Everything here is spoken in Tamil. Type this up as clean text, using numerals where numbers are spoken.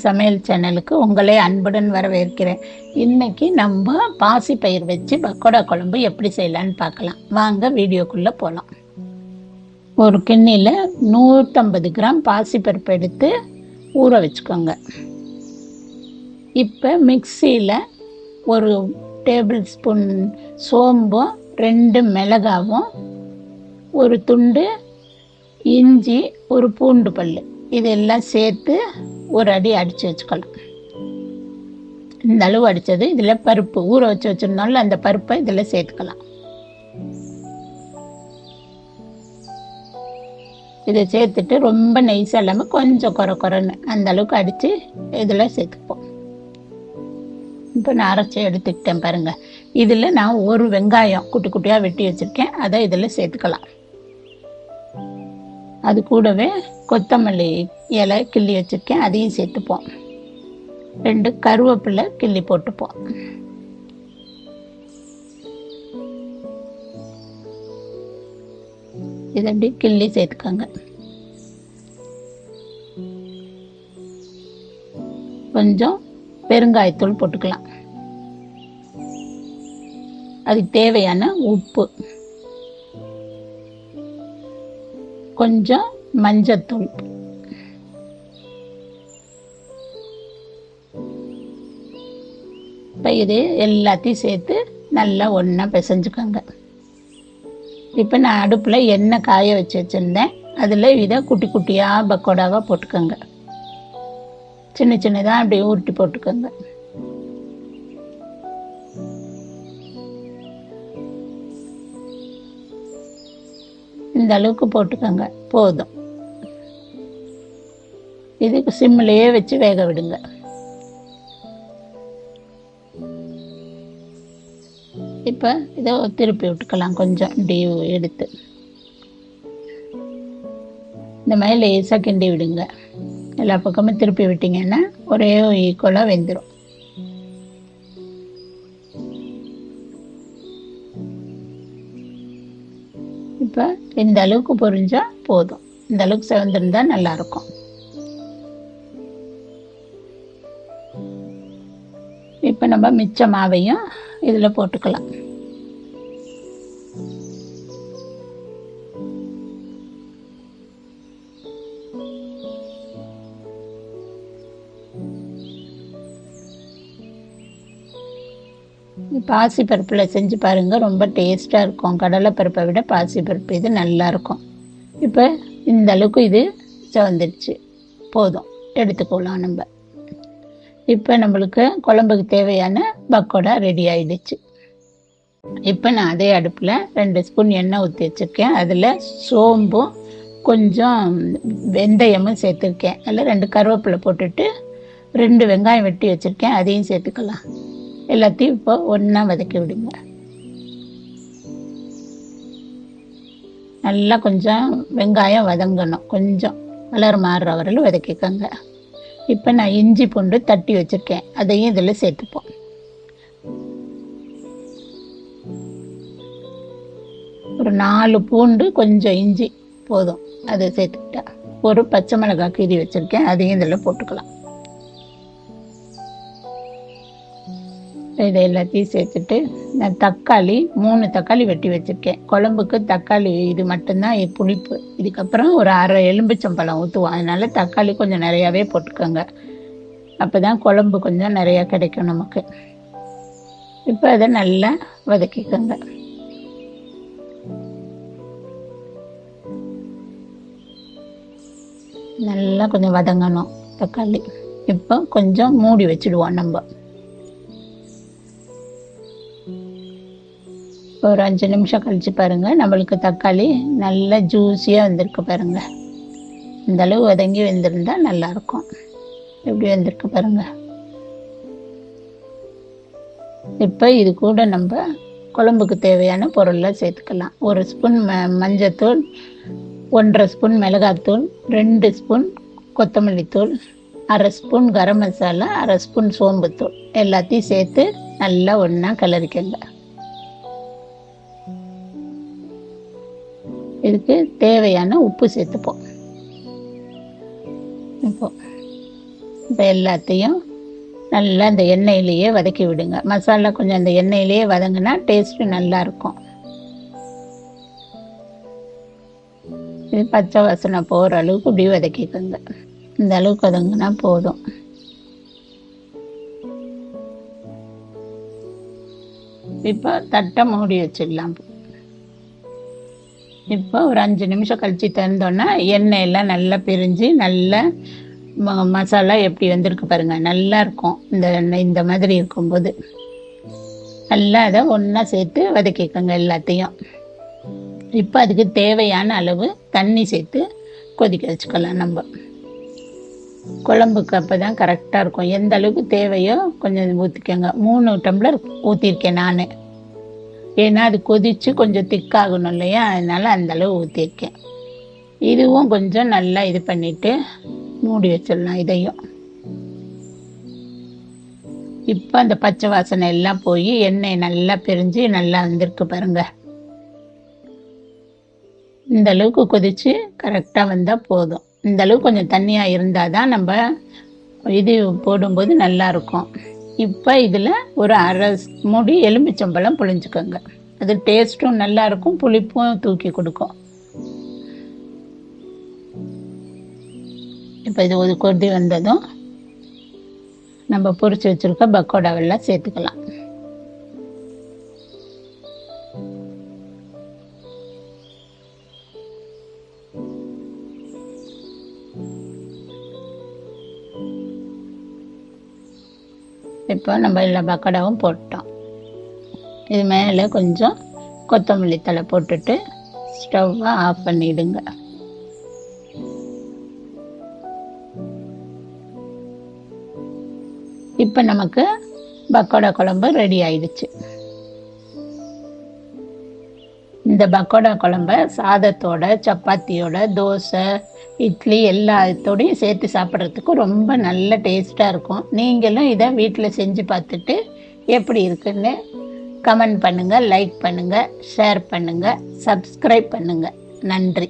சமையல் சேனலுக்கு உங்களை அன்புடன் வரவேற்கிறேன். இன்னைக்கு நம்ம பாசிப்பயிர் வச்சு பக்கோடா குழம்பு எப்படி செய்யலான்னு பார்க்கலாம். வாங்க வீடியோக்குள்ளே போகலாம். ஒரு கிண்ணியில் 150 கிராம் பாசிப்பருப்பு எடுத்து ஊற வச்சுக்கோங்க. இப்போ மிக்சியில் ஒரு டேபிள் ஸ்பூன் சோம்பும் 2 மிளகாவும் ஒரு துண்டு இஞ்சி ஒரு பூண்டு பல் இதெல்லாம் சேர்த்து ஒரு அடி அடித்து வச்சுக்கலாம். இந்த அளவு அடித்தது இதில் பருப்பு ஊற வச்சுருந்தாலும் அந்த பருப்பை இதில் சேர்த்துக்கலாம். இதை சேர்த்துட்டு ரொம்ப நைஸாக இல்லாமல் கொஞ்சம் குறைன்னு அந்த அளவுக்கு அடித்து இதில் சேர்த்துப்போம். இப்போ நான் அரைச்சி எடுத்துக்கிட்டேன் பாருங்கள். இதில் நான் ஒரு வெங்காயம் குட்டி குட்டியாக வெட்டி வச்சுருக்கேன், அதை இதில் சேர்த்துக்கலாம். அது கூடவே கொத்தமல்லி இலை கிள்ளி வச்சுருக்கேன், அதையும் சேர்த்துப்போம். 2 கருவேப்பிலை கிள்ளி போட்டுப்போம். இதை அப்படி கிள்ளி சேர்த்துக்கோங்க. கொஞ்சம் பெருங்காயத்தூள் போட்டுக்கலாம். அதுக்கு தேவையான உப்பு, கொஞ்சம் மஞ்சத்தூள், இப்போ இது எல்லாத்தையும் சேர்த்து நல்லா ஒன்றா பிசைஞ்சுக்கோங்க. இப்போ நான் அடுப்பில் எண்ணெய் காய வச்சு வச்சுருந்தேன், அதில் இதை குட்டி குட்டியாக பக்கோடாவாக போட்டுக்கோங்க. சின்ன சின்னதாக அப்படி உருட்டி போட்டுக்கோங்க. இந்த அளவுக்கு போட்டுக்கோங்க, போதும். இதுக்கு சிம்மிலேயே வச்சு வேக விடுங்க. இப்போ இதை திருப்பி விட்டுக்கலாம். கொஞ்சம் இப்படி எடுத்து இந்த மாதிரி லேசாக கிண்டி விடுங்க. எல்லா பக்கமும் திருப்பி விட்டிங்கன்னா ஒரே ஈக்குவலாக வெந்துடும். இப்போ இந்த அளவுக்கு பொரிஞ்சா போதும். இந்த அளவுக்கு செவந்திருந்தா நல்லாயிருக்கும். இப்போ நம்ம மிச்ச மாவையும் இதில் போட்டுக்கலாம். பாசிப்பருப்பில் செஞ்சு பாருங்கள், ரொம்ப டேஸ்ட்டாக இருக்கும். கடலைப்பருப்பை விட பாசிப்பருப்பு இது நல்லாயிருக்கும். இப்போ இந்த அளவுக்கு இது செவந்துடுச்சு, போதும், எடுத்துக்கலாம் நம்ம. இப்போ நம்மளுக்கு குழம்புக்கு தேவையான பக்கோடா ரெடி ஆகிடுச்சு. இப்போ நான் அதே அடுப்பில் 2 ஸ்பூன் எண்ணெய் ஊற்றி வச்சுருக்கேன். அதில் சோம்பும் கொஞ்சம் வெந்தயமும் சேர்த்துருக்கேன். அதில் 2 கருவேப்பிலை போட்டுட்டு 2 வெங்காயம் வெட்டி வச்சுருக்கேன், அதையும் சேர்த்துக்கலாம். எல்லாத்தையும் இப்போ ஒன்றா வதக்கி விடுங்க. நல்லா கொஞ்சம் வெங்காயம் வதங்கணும், கொஞ்சம் கலர் மாறுற வரையில் வதக்கிக்கோங்க. இப்போ நான் இஞ்சி பூண்டு தட்டி வச்சுருக்கேன், அதையும் இதில் சேர்த்துப்போம். ஒரு 4 பூண்டு கொஞ்சம் இஞ்சி போதும், அதை சேர்த்துக்கிட்டா. ஒரு பச்சை மிளகாய் கீரி வச்சுருக்கேன், அதையும் இதில் போட்டுக்கலாம். இதை எல்லாத்தையும் சேர்த்துட்டு நான் தக்காளி 3 தக்காளி வெட்டி வச்சுருக்கேன். குழம்புக்கு தக்காளி இது மட்டும்தான் புளிப்பு. இதுக்கப்புறம் ஒரு அரை எலும்பிச்சம்பழம் ஊற்றுவோம், அதனால தக்காளி கொஞ்சம் நிறையாவே போட்டுக்கோங்க. அப்போ தான் குழம்பு கொஞ்சம் நிறையா கிடைக்கும் நமக்கு. இப்போ அதை நல்லா வதக்கிக்கோங்க. நல்லா கொஞ்சம் வதங்கணும் தக்காளி. இப்போ கொஞ்சம் மூடி வச்சுடுவோம் நம்ம. ஒரு 5 நிமிஷம் கழிச்சு பாருங்கள், நம்மளுக்கு தக்காளி நல்லா ஜூஸியாக வந்திருக்கு பாருங்கள். இந்த அளவு வதங்கி வெந்திருந்தால் நல்லாயிருக்கும். எப்படி வந்திருக்கு பாருங்கள். இப்போ இது கூட நம்ம குழம்புக்கு தேவையான பொருளை சேர்த்துக்கலாம். 1 ஸ்பூன் மஞ்சத்தூள், 1.5 ஸ்பூன் மிளகாத்தூள், 2 ஸ்பூன் கொத்தமல்லி தூள், 1/2 ஸ்பூன் கரம் மசாலா, 1/2 ஸ்பூன் சோம்புத்தூள் எல்லாத்தையும் சேர்த்து நல்லா ஒன்றா கிளறிக்கங்க. இதுக்கு தேவையான உப்பு சேர்த்துப்போம். இப்போ இப்போ எல்லாத்தையும் நல்லா இந்த எண்ணெயிலேயே வதக்கி விடுங்க. மசாலா கொஞ்சம் அந்த எண்ணெயிலேயே வதங்கினா டேஸ்ட்டு நல்லாயிருக்கும். இது பச்சை வாசனை போகிற அளவுக்கு இப்படி வதக்கிக்கோங்க. இந்த அளவுக்கு வதங்கினா போதும். இப்போ தட்டை மூடி வச்சிடலாம். இப்போ ஒரு 5 நிமிஷம் கழித்து திறந்தோன்னா எண்ணெயெல்லாம் நல்லா பிரிஞ்சு நல்லா மசாலா எப்படி வந்திருக்கு பாருங்கள். நல்லா இருக்கும். இந்த மாதிரி இருக்கும்போது நல்லா அதை ஒன்றா சேர்த்து வதக்கிக்கோங்க எல்லாத்தையும். இப்போ அதுக்கு தேவையான அளவு தண்ணி சேர்த்து கொதிக்க வச்சுக்கலாம். நம்ம குழம்புக்கு அப்போ தான் கரெக்டாக இருக்கும். எந்த அளவுக்கு தேவையோ கொஞ்சம் ஊற்றிக்கோங்க. 3 டம்ளர் ஊற்றிருக்கேன் நான். ஏன்னா அது கொதித்து கொஞ்சம் திக்காகணும் இல்லையா, அதனால் அந்தளவு ஊற்றிருக்கேன். இதுவும் கொஞ்சம் நல்லா இது பண்ணிவிட்டு மூடி வச்சிடலாம் இதையும். இப்போ அந்த பச்சை வாசனை எல்லாம் போய் எண்ணெய் நல்லா பிரிஞ்சு நல்லா வந்திருக்கு பாருங்க. இந்த அளவுக்கு கொதித்து கரெக்டாக வந்தால் போதும். இந்த அளவுக்கு கொஞ்சம் தண்ணியாக இருந்தால் தான் நம்ம இது போடும்போது நல்லாயிருக்கும். இப்போ இதில் ஒரு அரை மூடி எலுமிச்சம்பழம் புழிஞ்சுக்கோங்க. அது டேஸ்ட்டும் நல்லாயிருக்கும், புளிப்பும் தூக்கி கொடுக்கும். இப்போ இது ஒரு கொதி வந்ததும் நம்ம பொரிச்சு வச்சுருக்க பக்கோடாவெல்லாம் சேர்த்துக்கலாம். இப்போ நம்ம எல்லா பக்கோடாவும் போட்டோம். இது மேலே கொஞ்சம் கொத்தமல்லி தழை போட்டுட்டு ஸ்டவ்வை ஆஃப் பண்ணிவிடுங்க. இப்போ நமக்கு பக்கோடா குழம்பு ரெடி ஆயிடுச்சு. இந்த பக்கோடா குழம்ப சாதத்தோட, சப்பாத்தியோட, தோசை, இட்லி எல்லாத்தோடையும் சேர்த்து சாப்பிட்றதுக்கு ரொம்ப நல்ல டேஸ்ட்டாக இருக்கும். நீங்களும் இதை வீட்டில் செஞ்சு பார்த்துட்டு எப்படி இருக்குன்னு கமெண்ட் பண்ணுங்கள், லைக் பண்ணுங்கள், ஷேர் பண்ணுங்கள், சப்ஸ்கிரைப் பண்ணுங்கள். நன்றி.